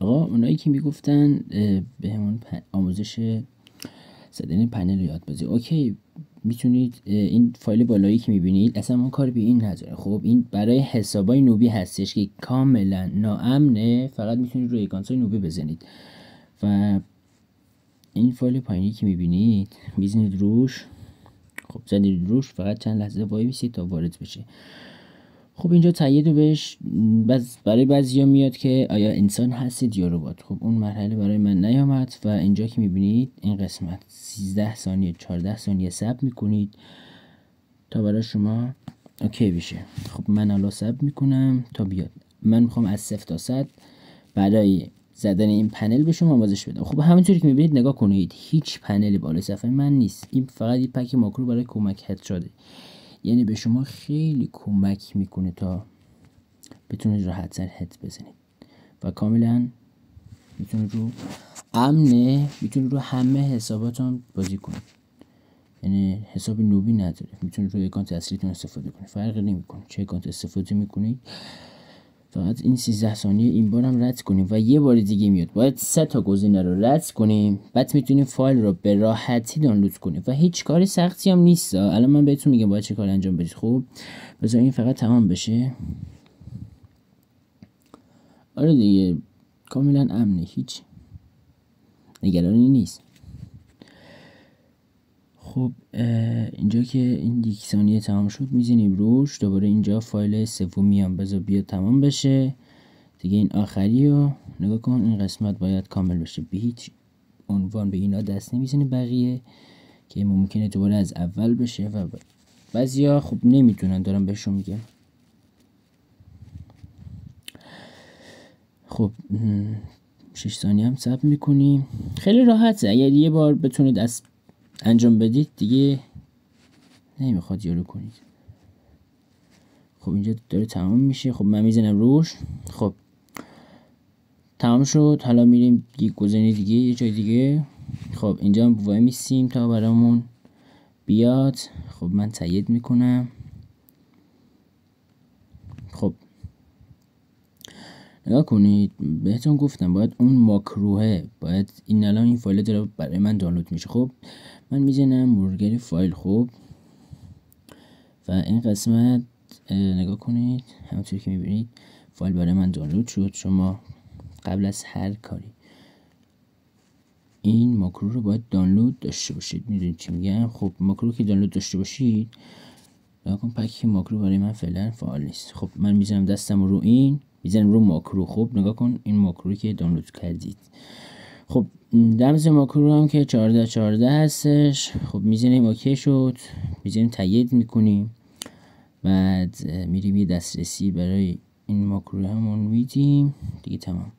آقا اونایی که میگفتن به همون آموزش زدن پنل یاد بازی، اوکی میتونید این فایل بالایی که میبینید اصلا ما کار به این نداره. خب این برای حسابای نوبی هستش که کاملا ناامنه، فقط میتونید روی اکانت‌های نوبی بزنید و این فایل پایینی که میبینید میزنید روش. خب زدید روش، فقط چند لحظه وای میسید تا وارد بشه. خب اینجا تایید رو بهش برای بعضیا میاد که آیا انسان هستید یا ربات. خب اون مرحله برای من نیامد و اینجا که میبینید این قسمت 13 ثانیه 14 ثانیه صبر میکنید تا برای شما اوکی بشه. خب من الان صبر میکنم تا بیاد. من میخوام از 0 تا 100 برای زدن این پنل به شما آموزش بدم. خب همونطوری که میبینید نگاه کنید، هیچ پنلی بالای صفحه من نیست. این فقط یه پک ماکرو برای کمک هد شده، یعنی به شما خیلی کمک میکنه تا بتونید راحت تر هد بزنید و کاملا میتونید رو امنه، میتونید رو همه حساباتون بازی کنید. یعنی حساب نوبی نداره، میتونید روی اکانت اصلیتون استفاده کنید، فرقی نمیکنه چه اکانت استفاده میکنید. فقط این 13 ثانیه این بارم رد کنیم و یه بار دیگه میاد. باید 3 تا گزینه رو رد کنیم، بعد میتونیم فایل رو به راحتی دانلود کنیم و هیچ کاری سختی هم نیست. الان من بهتون میگم باید چه کار انجام بدید. خب بذار این فقط تمام بشه. آره دیگه کاملا امنه، هیچ نگرانی نیست. خب اینجا که این 1 ثانیه تمام شد میزنیم روش. دوباره اینجا فایل سومی هم بذار بیاد تمام بشه دیگه. این آخری رو نگاه کن، این قسمت باید کامل بشه. به هیچ عنوان به اینا دست نمیزنه بقیه که ممکنه دوباره از اول بشه و بعضیا خب نمیتونن، دارم بهشون میگم. خب 6 ثانیه هم صبر میکنیم. خیلی راحته، اگر یه بار بتونید از انجام بدید دیگه نمیخواد یارو کنید. خب اینجا داره تمام میشه. خب من میزنم روش. خب تمام شد. حالا میریم یک گزینه دیگه، یه جای دیگه. خب اینجا هم وای میسیم تا برامون بیاد. خب من تایید میکنم. خب نگاه کنید، بهتون گفتم باید اون ماکروه، باید این الان این فایل داره برای من دانلود میشه. خب من میزنم مرورگر فایل. خب و این قسمت نگاه کنید، همونطوری که میبینید فایل برای من دانلود شد. شما قبل از هر کاری این ماکرو رو باید دانلود داشته باشید. میدونید چی میگم؟ خب ماکرو که دانلود داشته باشید، نگاه کن پک ماکرو برای من فعلا فعال نیست. خب من میزنم دستم رو این، میزنم رو ماکرو. خب نگاه کن این ماکرو که دانلود کردید. خب رمز ماکرو هم که 1414 هستش. خب میزنیم اوکی شد، میزنیم تایید میکنیم، بعد میریم یه دسترسی برای این ماکرو همون میدیم دیگه. تمام.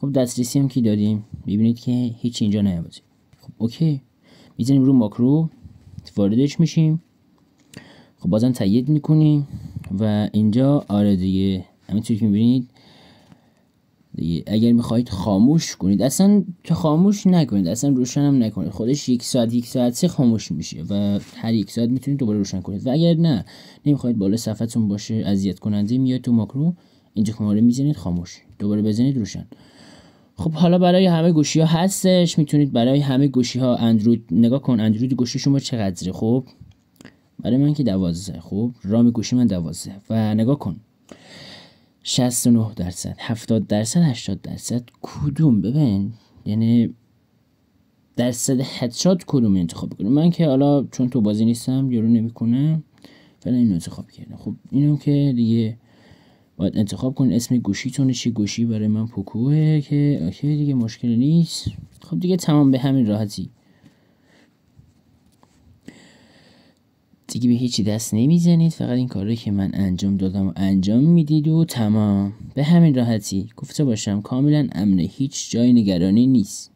خب دسترسی هم که دادیم ببینید که هیچ اینجا نیامده. خب اوکی، میزنیم رو ماکرو، واردش میشیم. خب بازم تایید میکنیم و اینجا آره دیگه همینطوری که میبینید دیگه. اگر میخواهید خاموش کنید اصلا که خاموش نکنید، اصلا روشن هم نکنید. خودش 1 ساعت خاموش میشه و هر 1 ساعت میتونید دوباره روشن کنید. و اگر نه نمیخواهید بالا صفحتون باشه اذیت کننده، میاد تو ماکرو اینجا کماره میزنید خاموش، دوباره بزنید روشن. خب حالا برای همه گوشی ها هستش، میتونید برای همه گوشی ها اندروید نگاه کن. اندروید گوشی شما چقدره؟ خب برای من که 12. خب رام گوشی من 12 و نگاه کن 69%، 70%، 80%. کدوم ببین، یعنی درصد هدشات کدوم انتخاب کنم؟ من که حالا چون تو بازی نیستم یارو نمیکنه فعلا اینو انتخاب کردم. خب اینو که دیگه باید انتخاب کن اسم گوشیتون چی. گوشی برای من پوکوه که اوکی دیگه، مشکلی نیست. خب دیگه تمام، به همین راحتی دیگه به هیچی دست نمیزنید، فقط این کاری که من انجام دادم و انجام میدید و تمام. به همین راحتی گفته باشم کاملا امنه، هیچ جای نگرانی نیست.